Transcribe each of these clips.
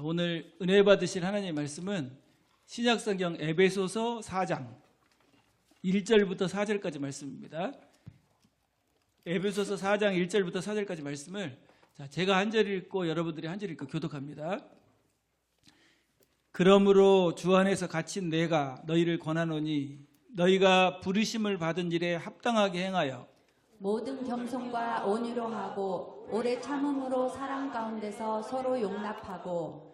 오늘 은혜 받으실 하나님의 말씀은 신약성경 에베소서 4장 1절부터 4절까지 말씀입니다. 에베소서 4장 1절부터 4절까지 말씀을 제가 한 절 읽고 여러분들이 한 절 읽고 교독합니다. 그러므로 주 안에서 갇힌 내가 너희를 권하노니 너희가 부르심을 받은 일에 합당하게 행하여 모든 겸손과 온유로 하고 오래 참음으로 사랑 가운데서 서로 용납하고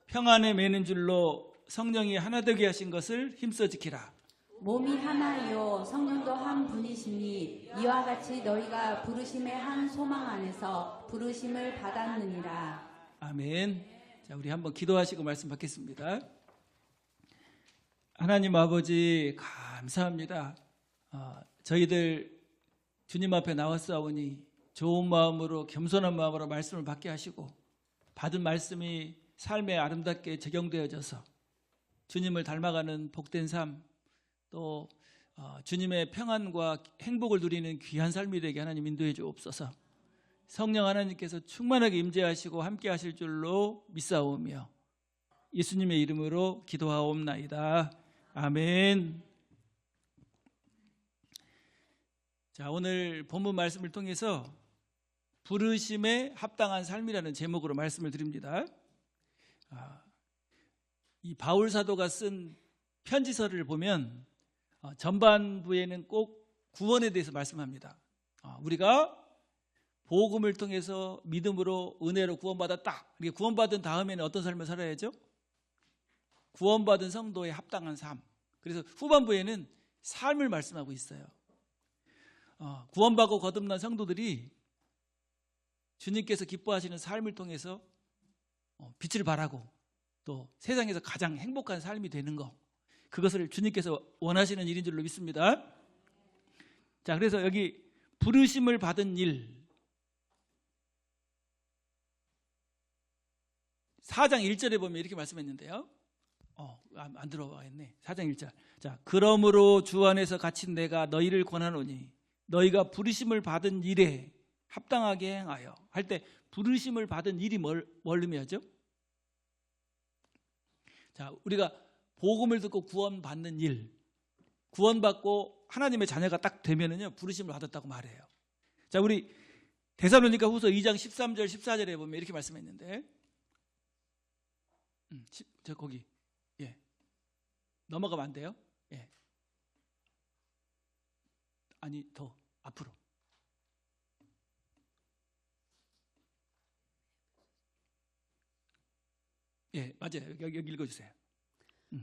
평안에 매는 줄로 성령이 하나 되게 하신 것을 힘써 지키라. 몸이 하나이요 성령도 한 분이시니 이와 같이 너희가 부르심의 한 소망 안에서 부르심을 받았느니라. 아멘. 자, 우리 한번 기도하시고 말씀 받겠습니다. 하나님 아버지 감사합니다. 저희들 주님 앞에 나왔사오니 좋은 마음으로 겸손한 마음으로 말씀을 받게 하시고 받은 말씀이 삶에 아름답게 적용되어져서 주님을 닮아가는 복된 삶, 또 주님의 평안과 행복을 누리는 귀한 삶이 되게 하나님 인도해 주옵소서. 성령 하나님께서 충만하게 임재하시고 함께 하실 줄로 믿사오며 예수님의 이름으로 기도하옵나이다. 아멘. 자, 오늘 본문 말씀을 통해서 부르심에 합당한 삶이라는 제목으로 말씀을 드립니다. 이 바울 사도가 쓴 편지서를 보면 전반부에는 꼭 구원에 대해서 말씀합니다. 우리가 복음을 통해서 믿음으로 은혜로 구원받았다. 이렇게 구원받은 다음에는 어떤 삶을 살아야죠? 구원받은 성도에 합당한 삶. 그래서 후반부에는 삶을 말씀하고 있어요. 구원받고 거듭난 성도들이 주님께서 기뻐하시는 삶을 통해서 빛을 발하고 또 세상에서 가장 행복한 삶이 되는 것, 그것을 주님께서 원하시는 일인 줄로 믿습니다. 자, 그래서 여기 부르심을 받은 일 4장 1절에 보면 이렇게 말씀했는데요. 안 들어가겠네. 4장 1절. 자, 그러므로 주 안에서 갇힌 내가 너희를 권하노니 너희가 부르심을 받은 일에 합당하게 행하여 할 때 부르심을 받은 일이 뭘 의미하죠? 자, 우리가 복음을 듣고 구원받는 일, 구원받고 하나님의 자녀가 딱 되면은요 부르심을 받았다고 말해요. 자, 우리 데살로니가 후서 2장 13절 14절에 보면 이렇게 말씀했는데, 저 거기 넘어가면 안 돼요? 아니 더 앞으로. 맞아요. 여기 읽어주세요.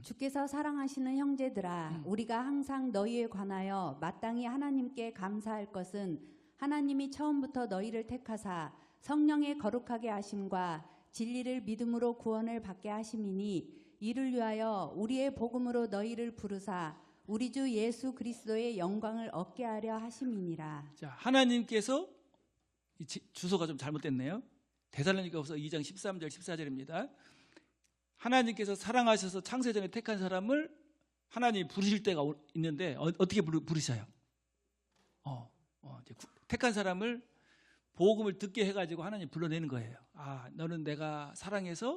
주께서 사랑하시는 형제들아, 우리가 항상 너희에 관하여 마땅히 하나님께 감사할 것은 하나님이 처음부터 너희를 택하사 성령의 거룩하게 하심과 진리를 믿음으로 구원을 받게 하심이니 이를 위하여 우리의 복음으로 너희를 부르사 우리 주 예수 그리스도의 영광을 얻게 하려 하심이니라. 자, 하나님께서 주소가 좀 잘못됐네요. 데살로니가후서 2장 13절 14절입니다. 하나님께서 사랑하셔서 창세전에 택한 사람을 하나님이 부르실 때가 있는데 어떻게 부르셔요? 택한 사람을 복음을 듣게 해가지고 하나님 불러내는 거예요. 너는 내가 사랑해서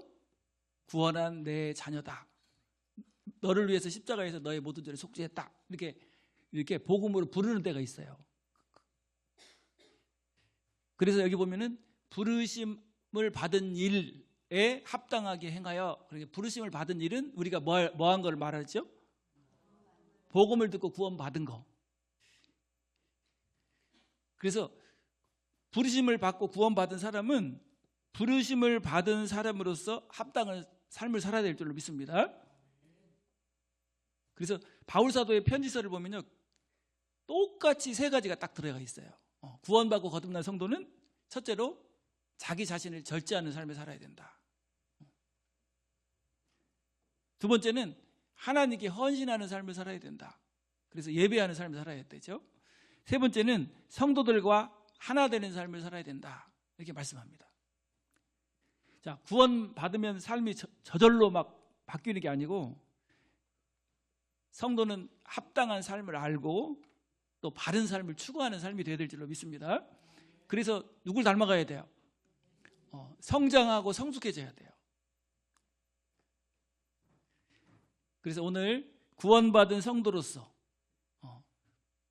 구원한 내 자녀다. 너를 위해서 십자가에서 너의 모든 죄를 속죄했다. 이렇게 복음으로 부르는 때가 있어요. 그래서 여기 보면은 부르심을 받은 일에 합당하게 행하여, 그러니까 부르심을 받은 일은 우리가 뭐한 걸 말하죠? 복음을 듣고 구원받은 거. 그래서 부르심을 받고 구원받은 사람은 부르심을 받은 사람으로서 합당한 삶을 살아야 될 줄로 믿습니다. 그래서 바울 사도의 편지서를 보면요 똑같이 세 가지가 딱 들어가 있어요. 구원받고 거듭난 성도는 첫째로 자기 자신을 절제하는 삶을 살아야 된다. 두 번째는 하나님께 헌신하는 삶을 살아야 된다. 그래서 예배하는 삶을 살아야 되죠. 세 번째는 성도들과 하나 되는 삶을 살아야 된다. 이렇게 말씀합니다. 자, 구원 받으면 삶이 저절로 막 바뀌는 게 아니고 성도는 합당한 삶을 알고 또 바른 삶을 추구하는 삶이 되어야 될 줄로 믿습니다. 그래서 누굴 닮아가야 돼요? 성장하고 성숙해져야 돼요. 그래서 오늘 구원받은 성도로서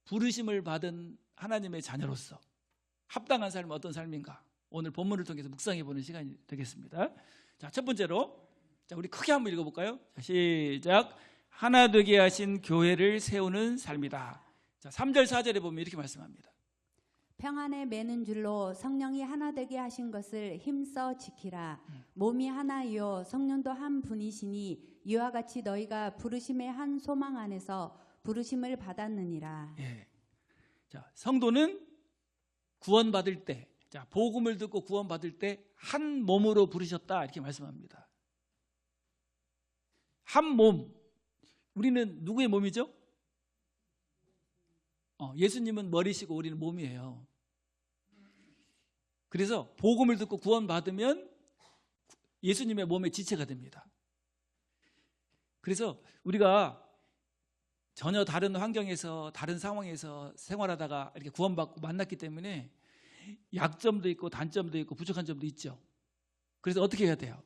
부르심을 받은 하나님의 자녀로서 합당한 삶은 어떤 삶인가? 오늘 본문을 통해서 묵상해 보는 시간이 되겠습니다. 자, 첫 번째로 우리 크게 한번 읽어볼까요? 자, 시작. 하나 되게 하신 교회를 세우는 삶이다. 자, 3절 4절에 보면 이렇게 말씀합니다. 평안에 매는 줄로 성령이 하나 되게 하신 것을 힘써 지키라. 몸이 하나이요 성령도 한 분이시니 이와 같이 너희가 부르심의 한 소망 안에서 부르심을 받았느니라. 예. 자, 성도는 구원받을 때, 자, 복음을 듣고 구원받을 때 한 몸으로 부르셨다 이렇게 말씀합니다. 한 몸. 우리는 누구의 몸이죠? 예수님은 머리시고 우리는 몸이에요. 그래서 복음을 듣고 구원받으면 예수님의 몸의 지체가 됩니다. 그래서 우리가 전혀 다른 환경에서 다른 상황에서 생활하다가 이렇게 구원받고 만났기 때문에 약점도 있고 단점도 있고 부족한 점도 있죠. 그래서 어떻게 해야 돼요?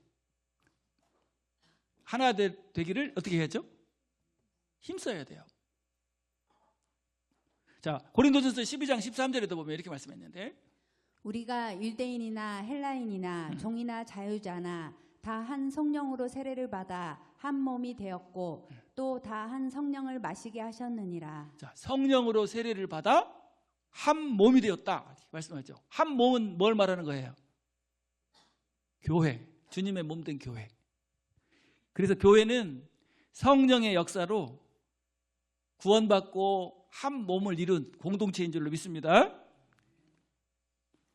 하나 되기를 어떻게 해야죠? 힘써야 돼요. 자, 고린도전서 12장 13절에도 보면 이렇게 말씀했는데 우리가 율대인이나 헬라인이나 종이나 자유자나 다 한 성령으로 세례를 받아 한 몸이 되었고 또 다 한 성령을 마시게 하셨느니라. 자, 성령으로 세례를 받아 한 몸이 되었다 말씀하죠. 한 몸은 뭘 말하는 거예요? 교회, 주님의 몸된 교회. 그래서 교회는 성령의 역사로 구원받고 한 몸을 이룬 공동체인 줄로 믿습니다.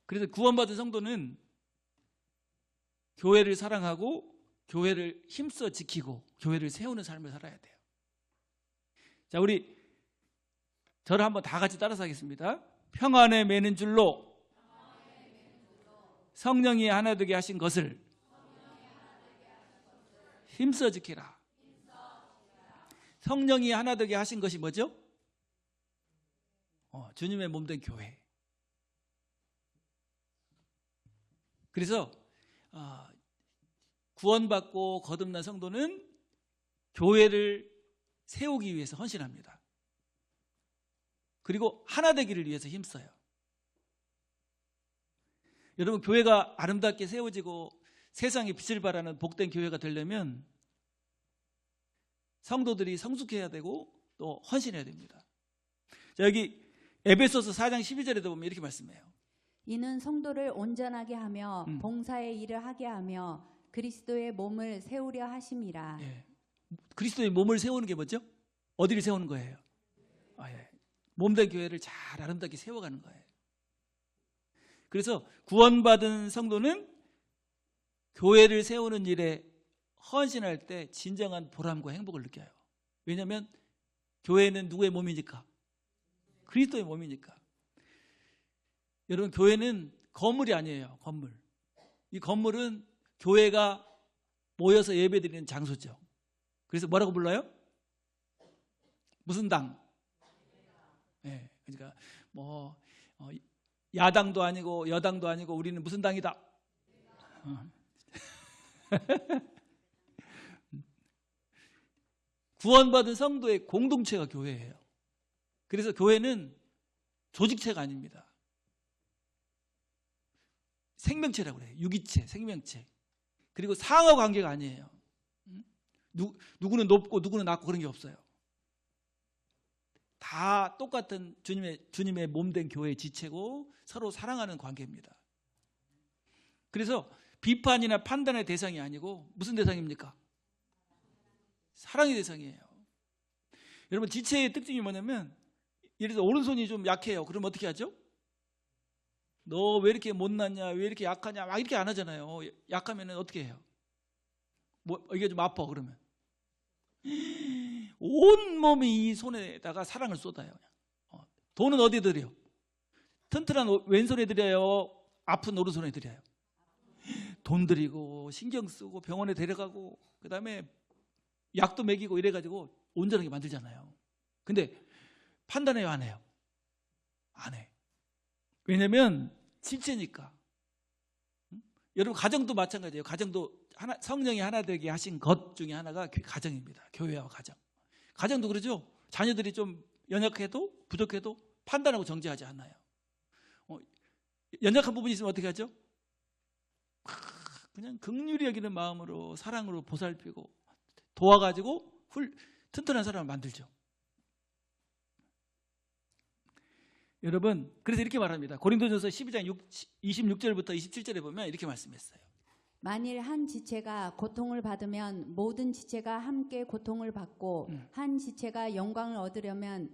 그래서 구원받은 성도는 교회를 사랑하고 교회를 힘써 지키고 교회를 세우는 삶을 살아야 돼요. 자, 우리 저를 한번 다 같이 따라서 하겠습니다. 평안에 매는 줄로 성령이 하나 되게 하신 것을 힘써 지키라. 성령이 하나 되게 하신 것이 뭐죠? 주님의 몸된 교회. 그래서 구원받고 거듭난 성도는 교회를 세우기 위해서 헌신합니다. 그리고 하나 되기를 위해서 힘써요. 여러분, 교회가 아름답게 세워지고 세상에 빛을 발하는 복된 교회가 되려면 성도들이 성숙해야 되고 또 헌신해야 됩니다. 자, 여기 에베소서 4장 12절에도 보면 이렇게 말씀해요. 이는 성도를 온전하게 하며 봉사의 일을 하게 하며 그리스도의 몸을 세우려 하심이라. 예. 그리스도의 몸을 세우는 게 뭐죠? 어디를 세우는 거예요? 예. 몸된 교회를 잘 아름답게 세워가는 거예요. 그래서 구원받은 성도는 교회를 세우는 일에 헌신할 때 진정한 보람과 행복을 느껴요. 왜냐하면 교회는 누구의 몸이니까? 그리스도의 몸이니까. 여러분, 교회는 건물이 아니에요. 건물. 이 건물은 교회가 모여서 예배드리는 장소죠. 그래서 뭐라고 불러요? 무슨 당? 네, 그러니까 야당도 아니고 여당도 아니고 우리는 무슨 당이다? 구원받은 성도의 공동체가 교회예요. 그래서 교회는 조직체가 아닙니다. 생명체라고 그래요. 유기체, 생명체. 그리고 상하 관계가 아니에요. 누구는 높고 누구는 낮고 그런 게 없어요. 다 똑같은 주님의 몸된 교회의 지체고 서로 사랑하는 관계입니다. 그래서 비판이나 판단의 대상이 아니고 무슨 대상입니까? 사랑의 대상이에요. 여러분, 지체의 특징이 뭐냐면 예를 들어서 오른손이 좀 약해요. 그럼 어떻게 하죠? 너 왜 이렇게 못났냐? 왜 이렇게 약하냐? 막 이렇게 안 하잖아요. 약하면 어떻게 해요? 이게 좀 아파 그러면 온 몸이 이 손에다가 사랑을 쏟아요. 돈은 어디에 드려요? 튼튼한 왼손에 드려요? 아픈 오른손에 드려요? 돈 들이고 신경 쓰고 병원에 데려가고 그 다음에 약도 먹이고 이래가지고 온전하게 만들잖아요. 근데 판단해요, 안 해요? 안 해. 왜냐면 지체니까. 여러분, 가정도 마찬가지예요. 가정도 성령이 하나 되게 하신 것 중에 하나가 가정입니다. 교회와 가정. 가정도 그러죠. 자녀들이 좀 연약해도 부족해도 판단하고 정죄하지 않아요. 연약한 부분이 있으면 어떻게 하죠? 그냥 긍휼히 여기는 마음으로 사랑으로 보살피고 도와가지고 튼튼한 사람을 만들죠. 여러분, 그래서 이렇게 말합니다. 고린도전서 12장 26절부터 27절에 보면 이렇게 말씀했어요. 만일 한 지체가 고통을 받으면 모든 지체가 함께 고통을 받고 한 지체가 영광을 얻으면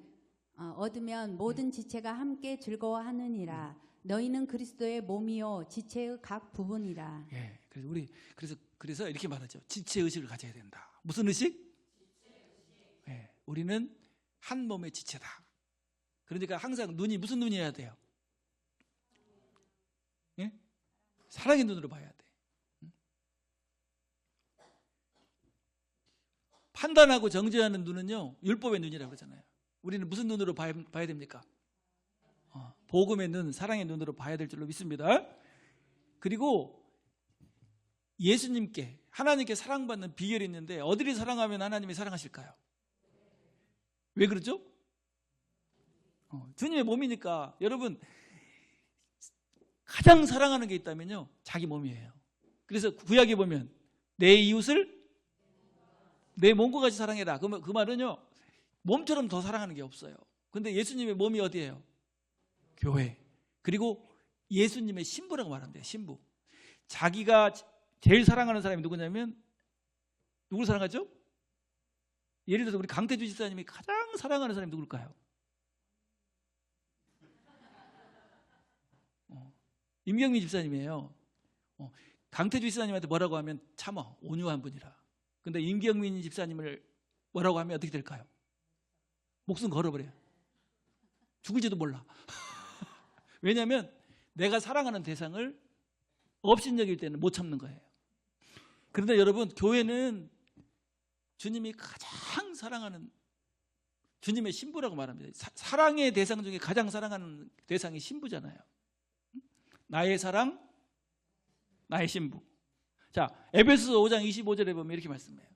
모든 지체가 함께 즐거워하느니라. 너희는 그리스도의 몸이요 지체의 각 부분이라. 예, 그래서 이렇게 말하죠. 지체 의식을 가져야 된다. 무슨 의식? 예, 우리는 한 몸의 지체다. 그러니까 항상 눈이 무슨 눈이어야 돼요? 예? 사랑의 눈으로 봐야 돼. 판단하고 정죄하는 눈은요, 율법의 눈이라고 그러잖아요. 우리는 무슨 눈으로 봐야 됩니까? 복음의 눈, 사랑의 눈으로 봐야 될 줄로 믿습니다. 그리고 예수님께, 하나님께 사랑받는 비결이 있는데 어디를 사랑하면 하나님이 사랑하실까요? 왜 그러죠? 주님의 몸이니까. 여러분, 가장 사랑하는 게 있다면요, 자기 몸이에요. 그래서 구약에 보면 내 이웃을 내 몸과 같이 사랑해라. 그 말은요, 몸처럼 더 사랑하는 게 없어요. 근데 예수님의 몸이 어디예요? 교회. 그리고 예수님의 신부라고 말합니다. 신부. 자기가 제일 사랑하는 사람이 누구냐면, 누구를 사랑하죠? 예를 들어서 우리 강태주 집사님이 가장 사랑하는 사람이 누굴까요? 임경민 집사님이에요. 강태주 집사님한테 뭐라고 하면 참아, 온유한 분이라. 근데 임경민 집사님을 뭐라고 하면 어떻게 될까요? 목숨 걸어버려요. 죽을지도 몰라. 왜냐하면 내가 사랑하는 대상을 업신여길 때는 못 참는 거예요. 그런데 여러분, 교회는 주님이 가장 사랑하는 주님의 신부라고 말합니다. 사랑의 대상 중에 가장 사랑하는 대상이 신부잖아요. 나의 사랑, 나의 신부. 자, 에베소서 5장 25절에 보면 이렇게 말씀해요.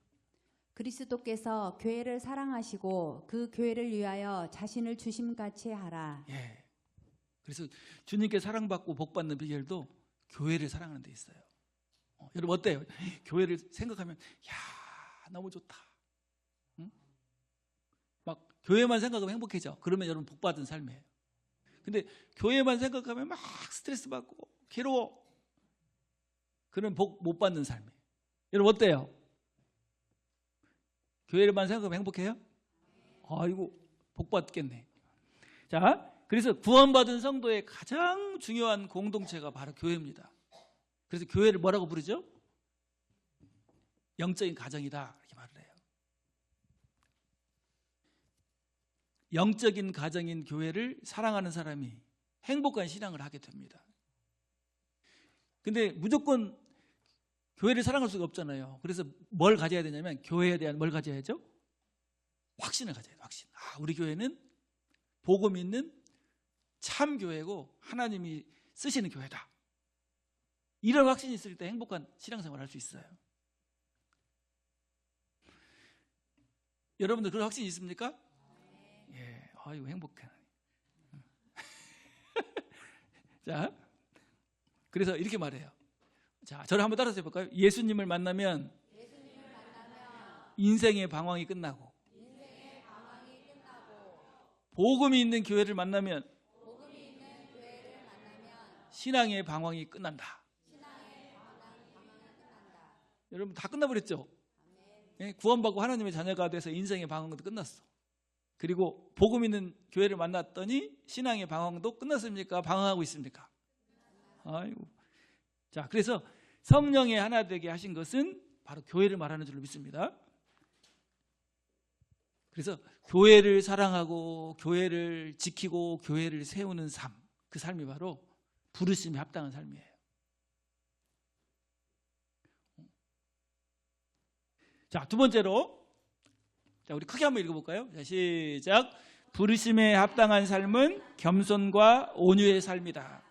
그리스도께서 교회를 사랑하시고 그 교회를 위하여 자신을 주심같이 하라. 예. 그래서 주님께 사랑받고 복받는 비결도 교회를 사랑하는 데 있어요. 여러분 어때요? 교회를 생각하면 야, 너무 좋다. 응? 막 교회만 생각하면 행복해져. 그러면 여러분 복받은 삶이에요. 근데 교회만 생각하면 막 스트레스 받고 괴로워. 그런 복 못 받는 삶이에요. 여러분 어때요? 교회만 생각하면 행복해요? 아이고, 복 받겠네. 자, 그래서 구원받은 성도의 가장 중요한 공동체가 바로 교회입니다. 그래서 교회를 뭐라고 부르죠? 영적인 가정이다, 이렇게 말을 해요. 영적인 가정인 교회를 사랑하는 사람이 행복한 신앙을 하게 됩니다. 근데 무조건 교회를 사랑할 수가 없잖아요. 그래서 뭘 가져야 되냐면, 교회에 대한 뭘 가져야죠? 확신을 가져야 돼요. 확신. 우리 교회는 복음 있는 참 교회고 하나님이 쓰시는 교회다. 이런 확신이 있을 때 행복한 신앙생활을 할 수 있어요. 여러분들 그런 확신이 있습니까? 예, 아이고 행복해. 자, 그래서 이렇게 말해요. 자, 저를 한번 따라서 해볼까요? 예수님을 만나면 인생의 방황이 끝나고, 복음이 있는 교회를 만나면 신앙의 방황이 끝난다. 여러분 다 끝나버렸죠? 예, 구원받고 하나님의 자녀가 돼서 인생의 방황도 끝났어. 그리고 복음 있는 교회를 만났더니 신앙의 방황도 끝났습니까? 방황하고 있습니까? 아이고. 자, 그래서 성령의 하나 되게 하신 것은 바로 교회를 말하는 줄로 믿습니다. 그래서 교회를 사랑하고 교회를 지키고 교회를 세우는 삶, 그 삶이 바로 부르심에 합당한 삶이에요. 자, 두 번째로, 자, 우리 크게 한번 읽어볼까요? 자, 시작. 부르심에 합당한 삶은 겸손과 온유의 삶이다.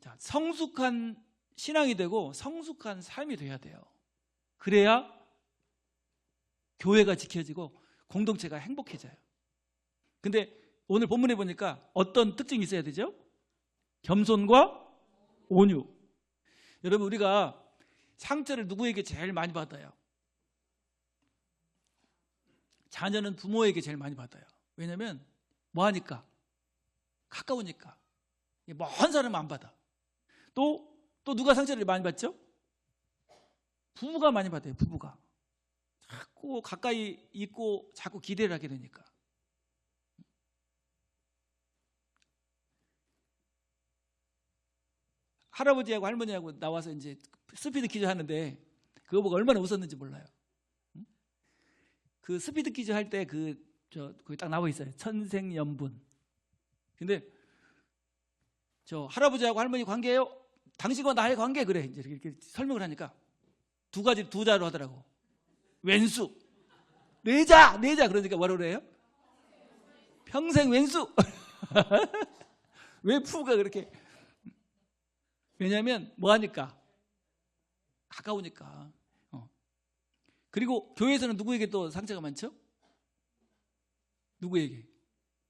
자, 성숙한 신앙이 되고 성숙한 삶이 돼야 돼요. 그래야 교회가 지켜지고 공동체가 행복해져요. 근데 오늘 본문에 보니까 어떤 특징이 있어야 되죠? 겸손과 온유. 여러분, 우리가 상처를 누구에게 제일 많이 받아요? 자녀는 부모에게 제일 많이 받아요. 왜냐하면 뭐하니까? 가까우니까. 먼 사람은 안 받아. 또 누가 상처를 많이 받죠? 부부가 많이 받아요. 부부가. 자꾸 가까이 있고 자꾸 기대를 하게 되니까. 할아버지하고 할머니하고 나와서 이제 스피드 퀴즈 하는데 그거 보고 얼마나 웃었는지 몰라요. 그 스피드 퀴즈 할 때 거기 딱 나와 있어요. 천생연분. 근데 저 할아버지하고 할머니 관계예요? 당신과 나의 관계 그래. 이제 이렇게 설명을 하니까 두 자로 하더라고. 왼수. 내자. 그러니까 뭐라고 그래요? 평생 왼수. 왜 푸가 그렇게? 왜냐하면 뭐하니까? 가까우니까. 그리고 교회에서는 누구에게 또 상처가 많죠? 누구에게?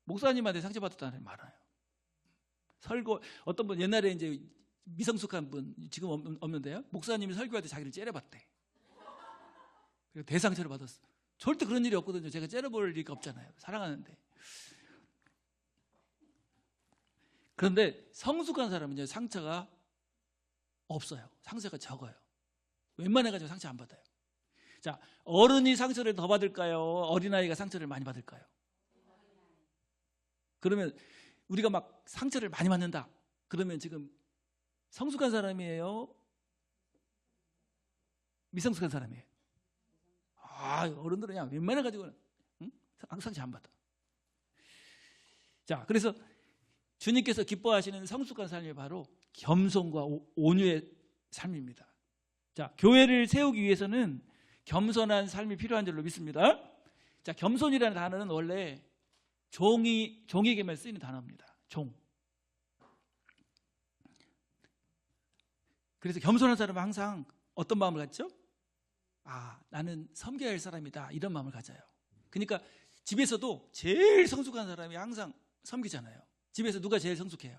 목사님한테 상처받았다는 사람이 많아요. 어떤 분 옛날에 이제 미성숙한 분 지금 없는데요. 목사님이 설교할 때 자기를 째려봤대. 그리고 대상처를 받았어. 절대 그런 일이 없거든요. 제가 째려볼 리가 없잖아요. 사랑하는데. 그런데 성숙한 사람은 이제 상처가 없어요. 상처가 적어요. 웬만해가지고 상처 안 받아요. 자, 어른이 상처를 더 받을까요? 어린아이가 상처를 많이 받을까요? 그러면 우리가 막 상처를 많이 받는다. 그러면 지금 성숙한 사람이에요? 미성숙한 사람이에요? 어른들은 그냥 웬만해가지고는 상처 안 받아. 자, 그래서 주님께서 기뻐하시는 성숙한 삶이 바로 겸손과 온유의 삶입니다. 자, 교회를 세우기 위해서는 겸손한 삶이 필요한 줄로 믿습니다. 자, 겸손이라는 단어는 원래 종에게만 쓰이는 단어입니다. 종. 그래서 겸손한 사람은 항상 어떤 마음을 갖죠? 나는 섬겨야 할 사람이다. 이런 마음을 가져요. 그러니까 집에서도 제일 성숙한 사람이 항상 섬기잖아요. 집에서 누가 제일 성숙해요?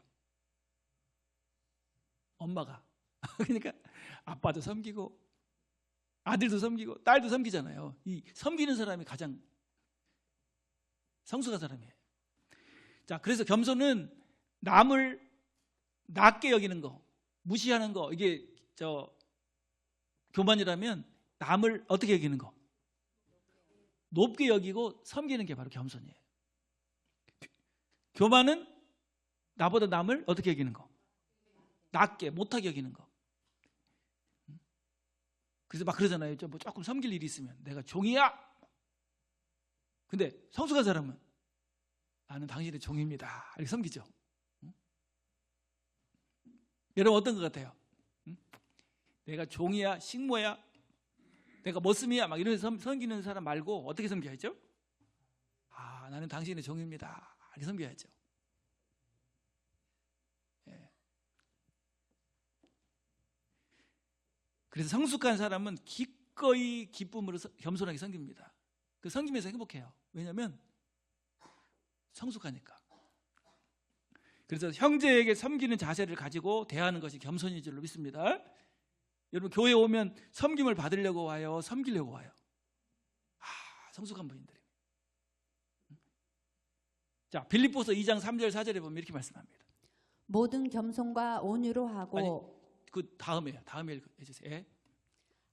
엄마가. 그러니까 아빠도 섬기고 아들도 섬기고 딸도 섬기잖아요. 이 섬기는 사람이 가장 성숙한 사람이에요. 자, 그래서 겸손은 남을 낮게 여기는 거, 무시하는 거, 이게 교만이라면 남을 어떻게 여기는 거? 높게 여기고 섬기는 게 바로 겸손이에요. 교만은 나보다 남을 어떻게 여기는 거? 낮게, 못하게 여기는 거. 그래서 막 그러잖아요. 뭐 조금 섬길 일이 있으면 내가 종이야. 근데 성숙한 사람은 나는 당신의 종입니다. 이렇게 섬기죠. 여러분 어떤 것 같아요? 내가 종이야, 식모야, 내가 머슴이야, 막 이런 섬기는 사람 말고 어떻게 섬겨야죠? 나는 당신의 종입니다. 이렇게 섬겨야죠. 예. 그래서 성숙한 사람은 기꺼이 기쁨으로 겸손하게 섬깁니다. 그 섬기면서 행복해요. 왜냐하면 성숙하니까. 그래서 형제에게 섬기는 자세를 가지고 대하는 것이 겸손인 줄로 믿습니다. 여러분 교회에 오면 섬김을 받으려고 와요? 섬기려고 와요? 성숙한 분들이. 자, 빌립보서 2장 3절 4절에 보면 이렇게 말씀합니다. 모든 겸손과 온유로 하고 그 다음에 해주세요. 예.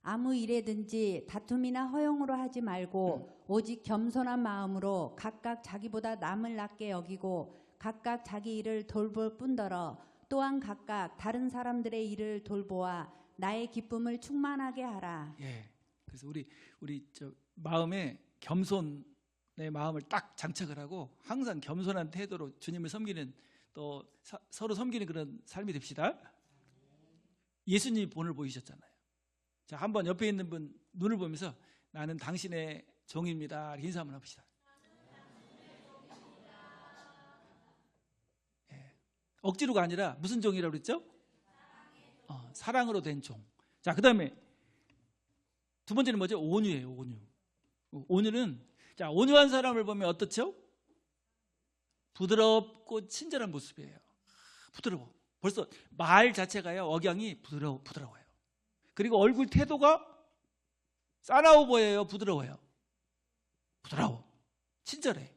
아무 일에든지 다툼이나 허용으로 하지 말고 오직 겸손한 마음으로 각각 자기보다 남을 낮게 여기고 각각 자기 일을 돌볼 뿐더러 또한 각각 다른 사람들의 일을 돌보아 나의 기쁨을 충만하게 하라. 예. 그래서 우리 마음에 겸손의 마음을 딱 장착을 하고 항상 겸손한 태도로 주님을 섬기는 또 서로 섬기는 그런 삶이 됩시다. 예수님이 본을 보이셨잖아요. 자, 한번 옆에 있는 분 눈을 보면서 나는 당신의 종입니다. 인사 한번 합시다. 예. 억지로가 아니라 무슨 종이라고 그랬죠? 사랑으로 된 종. 자, 그다음에 두 번째는 뭐죠? 온유예요. 온유. 온유는 자, 온유한 사람을 보면 어떻죠? 부드럽고 친절한 모습이에요. 부드러워. 벌써 말 자체가요, 억양이 부드러워요. 그리고 얼굴 태도가 싸나워 보여요, 부드러워요? 부드러워. 친절해.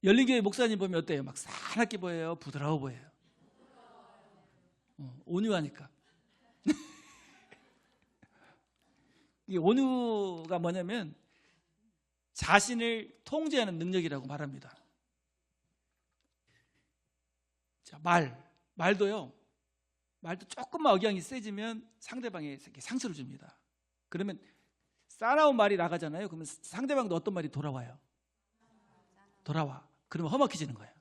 열린교회 목사님 보면 어때요? 막 사납게 보여요? 부드러워 보여요? 온유하니까. 이 온유가 뭐냐면 자신을 통제하는 능력이라고 말합니다. 자, 말도 조금만 억양이 세지면 상대방에게 상처를 줍니다. 그러면 싸나운 말이 나가잖아요. 그러면 상대방도 어떤 말이 돌아와요? 돌아와. 그러면 험악해지는 거예요.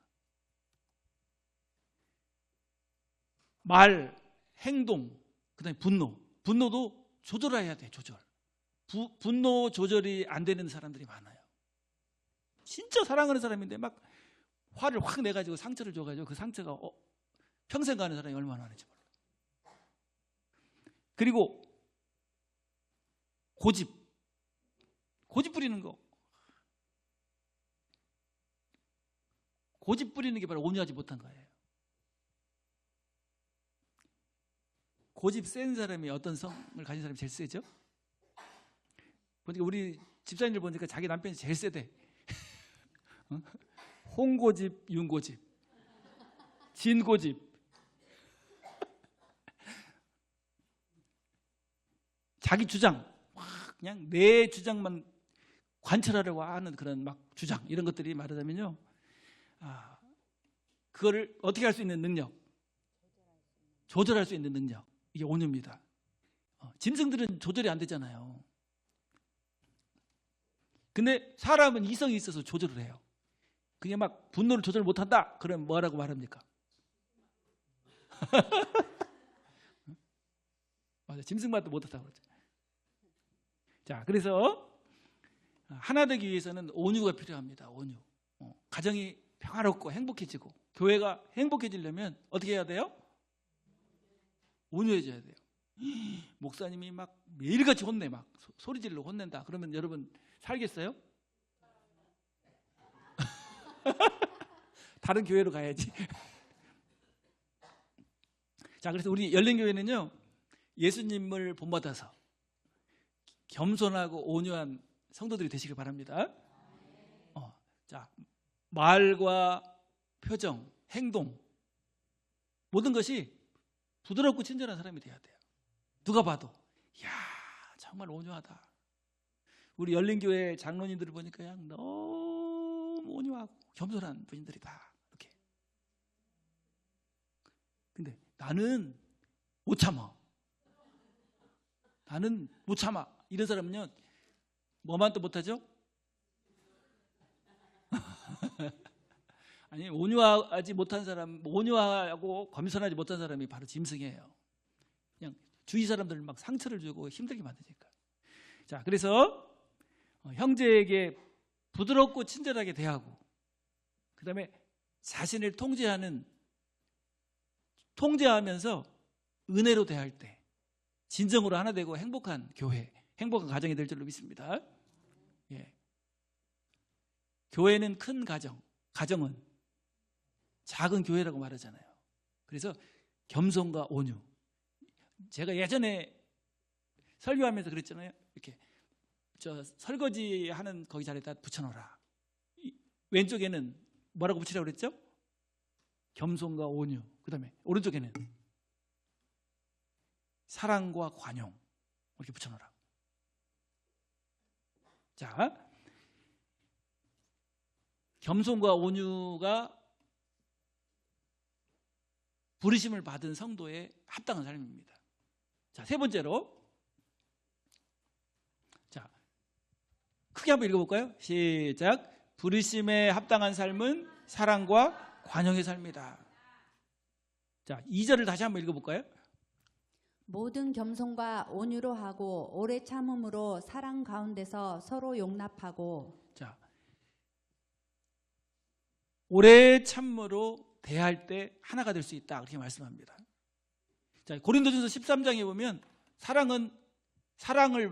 말, 행동, 그다음에 분노도 조절해야 돼. 조절. 분노 조절이 안 되는 사람들이 많아요. 진짜 사랑하는 사람인데 막 화를 확 내가지고 상처를 줘가지고 그 상처가 평생 가는 사람이 얼마나 많은지 몰라. 그리고 고집 부리는 거. 고집 부리는 게 바로 온유하지 못한 거예요. 고집 센 사람이 어떤 성을 가진 사람이 제일 세죠? 보니까 우리 집사님들 보니까 자기 남편이 제일 세대. 홍고집, 윤고집, 진고집. 자기 주장, 그냥 내 주장만 관철하려고 하는 그런 막 주장, 이런 것들이 말하자면요, 그거를 어떻게 할 수 있는 능력, 조절할 수 있는 능력, 이게 온유입니다. 짐승들은 조절이 안 되잖아요. 근데 사람은 이성이 있어서 조절을 해요. 그게 막 분노를 조절 못한다, 그럼 뭐라고 말합니까? 맞아, 짐승만도 못한다고 그러죠. 자, 그래서 하나 되기 위해서는 온유가 필요합니다. 온유. 가정이 평화롭고 행복해지고 교회가 행복해지려면 어떻게 해야 돼요? 온유해져야 돼요. 목사님이 막 매일같이 혼내, 막 소리 질러 혼낸다. 그러면 여러분 살겠어요? 다른 교회로 가야지. 자, 그래서 우리 열린교회는요, 예수님을 본받아서 겸손하고 온유한 성도들이 되시길 바랍니다. 자, 말과 표정, 행동, 모든 것이 부드럽고 친절한 사람이 돼야 돼요. 누가 봐도 이야, 정말 온유하다. 우리 열린교회 장로님들을 보니까 그냥 너무 온유하고 겸손한 분들이다, 이렇게. 근데 나는 못 참아. 이런 사람은요, 뭐만 또 못하죠? 아니, 온유하지 못한 사람, 온유하고 겸손하지 못한 사람이 바로 짐승이에요. 그냥 주위 사람들 막 상처를 주고 힘들게 만드니까. 자, 그래서 형제에게 부드럽고 친절하게 대하고, 그 다음에 자신을 통제하면서 은혜로 대할 때 진정으로 하나 되고 행복한 교회, 행복한 가정이 될 줄로 믿습니다. 예. 교회는 큰 가정, 가정은 작은 교회라고 말하잖아요. 그래서 겸손과 온유. 제가 예전에 설교하면서 그랬잖아요. 이렇게 저 설거지 하는 거기 자리에다 붙여놓으라. 왼쪽에는 뭐라고 붙이라고 그랬죠? 겸손과 온유. 그 다음에 오른쪽에는 사랑과 관용, 이렇게 붙여놓으라. 자, 겸손과 온유가 부르심을 받은 성도의 합당한 삶입니다. 자, 세 번째로, 자, 크게 한번 읽어볼까요? 시작. 부르심에 합당한 삶은 사랑과 관용의 삶이다. 자, 2절을 다시 한번 읽어볼까요? 모든 겸손과 온유로 하고 오래 참음으로 사랑 가운데서 서로 용납하고. 자, 오래 참음으로 대할 때 하나가 될 수 있다. 그렇게 말씀합니다. 자, 고린도전서 13장에 보면 사랑을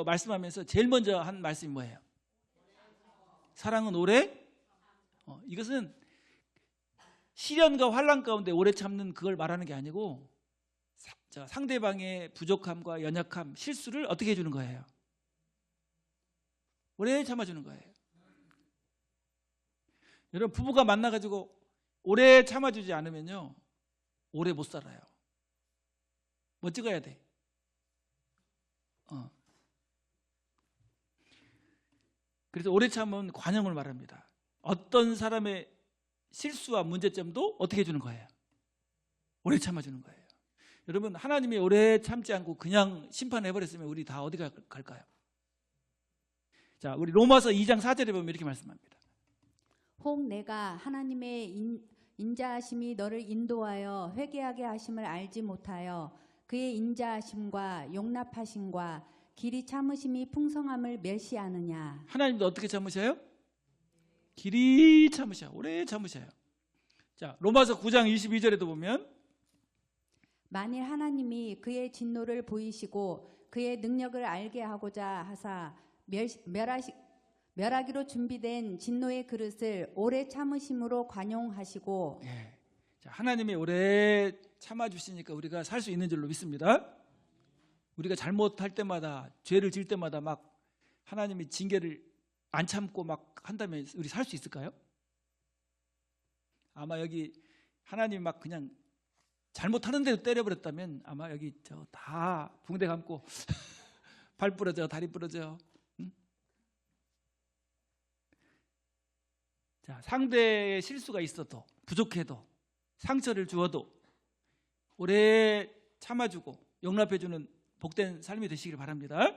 말씀하면서 제일 먼저 한 말씀이 뭐예요? 사랑은 오래 이것은 시련과 환난 가운데 오래 참는 그걸 말하는 게 아니고 상대방의 부족함과 연약함, 실수를 어떻게 해주는 거예요? 오래 참아주는 거예요. 여러분 부부가 만나가지고 오래 참아주지 않으면요 오래 못 살아요. 뭐 찍어야 돼? 그래서 오래 참은 관용을 말합니다. 어떤 사람의 실수와 문제점도 어떻게 해주는 거예요? 오래 참아주는 거예요. 여러분 하나님이 오래 참지 않고 그냥 심판해버렸으면 우리 다 어디 갈까요? 자, 우리 로마서 2장 4절에 보면 이렇게 말씀합니다. 혹 내가 하나님의 인자하심이 너를 인도하여 회개하게 하심을 알지 못하여 그의 인자하심과 용납하심과 길이 참으심이 풍성함을 멸시하느냐. 하나님도 어떻게 참으셔요? 길이 참으셔. 오래 참으셔요. 자, 로마서 9장 22절에도 보면 만일 하나님이 그의 진노를 보이시고 그의 능력을 알게 하고자 하사 멸하기로 준비된 진노의 그릇을 오래 참으심으로 관용하시고 자, 하나님이 오래 참아주시니까 우리가 살 수 있는 줄로 믿습니다. 우리가 잘못할 때마다 죄를 지을 때마다 막 하나님이 징계를 안 참고 막 한다면 우리 살 수 있을까요? 아마 여기 하나님 막 그냥 잘못하는 대로 때려버렸다면 아마 여기 다 붕대 감고 발 부러져 다리 부러져. 응? 자, 상대의 실수가 있어도 부족해도 상처를 주어도 오래 참아주고 용납해주는 복된 삶이 되시길 바랍니다.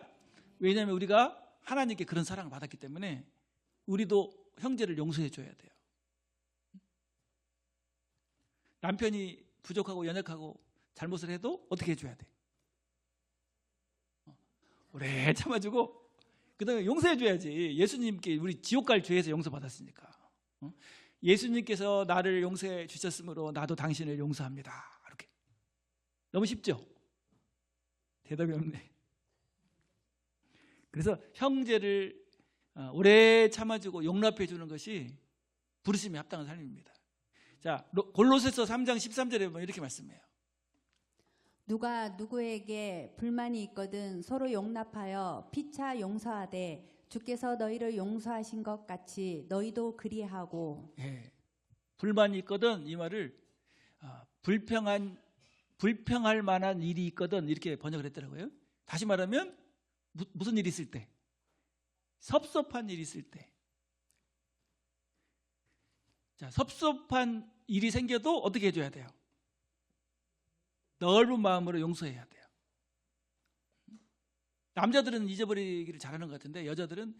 왜냐하면 우리가 하나님께 그런 사랑을 받았기 때문에 우리도 형제를 용서해줘야 돼요. 남편이 부족하고 연약하고 잘못을 해도 어떻게 해줘야 돼? 오래 참아주고 그 다음에 용서해줘야지. 예수님께 우리 지옥 갈 죄에서 용서받았으니까. 예수님께서 나를 용서해 주셨으므로 나도 당신을 용서합니다. 이렇게 너무 쉽죠? 대답이 없네. 그래서 형제를 오래 참아주고 용납해 주는 것이 부르심에 합당한 삶입니다. 자, 골로새서 3장 13절에 보면 이렇게 말씀해요. 누가 누구에게 불만이 있거든 서로 용납하여 피차 용서하되 주께서 너희를 용서하신 것 같이 너희도 그리하고. 불만이 있거든 이 말을 불평할 만한 일이 있거든 이렇게 번역을 했더라고요. 다시 말하면 무슨 일이 있을 때? 섭섭한 일이 있을 때. 자, 섭섭한 일이 생겨도 어떻게 해줘야 돼요? 넓은 마음으로 용서해야 돼요. 남자들은 잊어버리기를 잘하는 것 같은데 여자들은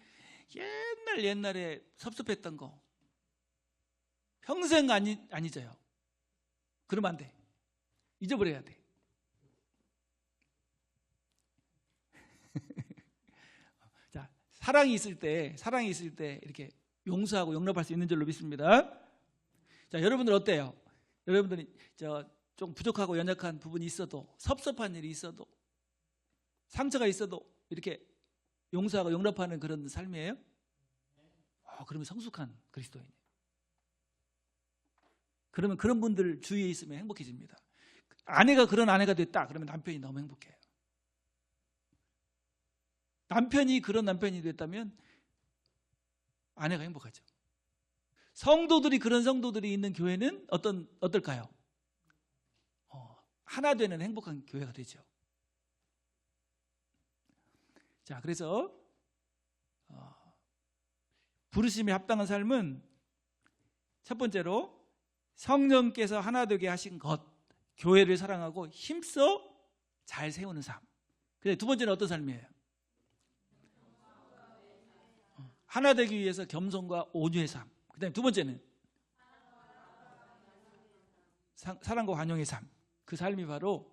옛날에 섭섭했던 거 평생 안 잊어요. 그러면 안 돼. 잊어버려야 돼. 자, 사랑이 있을 때 이렇게 용서하고 용납할 수 있는 줄로 믿습니다. 자, 여러분들 어때요? 여러분들이 좀 부족하고 연약한 부분이 있어도 섭섭한 일이 있어도 상처가 있어도 이렇게 용서하고 용납하는 그런 삶이에요? 그러면 성숙한 그리스도인이에요. 그러면 그런 분들 주위에 있으면 행복해집니다. 아내가 그런 아내가 됐다 그러면 남편이 너무 행복해요. 남편이 그런 남편이 됐다면 아내가 행복하죠. 성도들이 그런 성도들이 있는 교회는 어떨까요? 하나 되는 행복한 교회가 되죠. 자, 그래서 부르심에 합당한 삶은 첫 번째로 성령께서 하나 되게 하신 것, 교회를 사랑하고 힘써 잘 세우는 삶. 근데 두 번째는 어떤 삶이에요? 하나 되기 위해서 겸손과 온유의 삶. 그다음에 두 번째는 사랑과 관용의 삶. 그 삶이 바로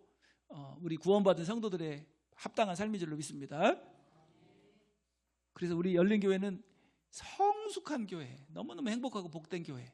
우리 구원받은 성도들의 합당한 삶인 줄로 믿습니다. 그래서 우리 열린교회는 성숙한 교회, 너무너무 행복하고 복된 교회,